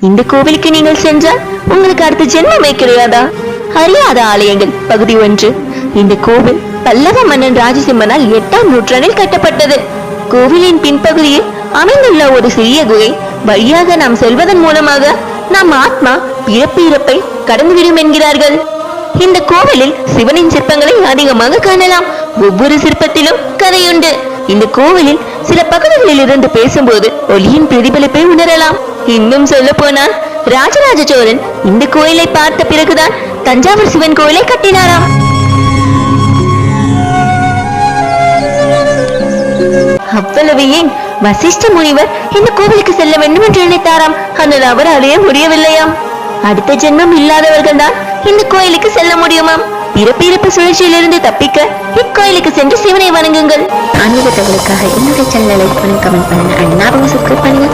இந்த கோவிலுக்கு நீங்கள் சென்றால் உங்களுக்கு அடுத்த ஜென்மமே கிடையாதா? அறியாத ஆலயங்கள் பகுதி 1. இந்த கோவில் பல்லவ மன்னன் ராஜசிம்மனால் 8ஆம் நூற்றாண்டில் கட்டப்பட்டது. கோவிலின் பின்பகுதியில் அமைந்துள்ள ஒரு சிறிய குகை வழியாக நாம் செல்வதன் மூலமாக நம் ஆத்மா பிறப்பு இறப்பை கடந்துவிடும் என்கிறார்கள். இந்த கோவிலில் சிவனின் சிற்பங்களை அதிகமாக காணலாம். ஒவ்வொரு சிற்பத்திலும் கதையுண்டு. இந்த கோவிலில் சில பகுதிகளில் இருந்து பேசும்போது ஒளியின் பிரதிபலிப்பை உணரலாம். இன்னும் சொல்ல போனால் ராஜராஜ சோழன் இந்த கோயிலை பார்த்த பிறகுதான் தஞ்சாவூர் சிவன் கோயிலை கட்டினாராம். அவ்வளவு ஏன் வசிஷ்ட முனிவர் இந்த கோவிலுக்கு செல்ல வேண்டும் என்று நினைத்தாராம். ஆனால் அவராலேயே முடியவில்லையாம். அடுத்த ஜென்மம் இல்லாதவர்கள் தான் இந்த கோயிலுக்கு செல்ல முடியுமாம். பிறப்பு சுழற்சியிலிருந்து தப்பிக்க இக்கோயிலுக்கு சென்று சிவனை வணங்குங்கள். ஆன்மீக தகவலுக்காக என்னுடைய சேனலை லைக் பண்ணுங்க, கமெண்ட் பண்ணுங்க, அண்ட் ஞாபகம் சப்ஸ்கிரைப் பண்ணுங்க.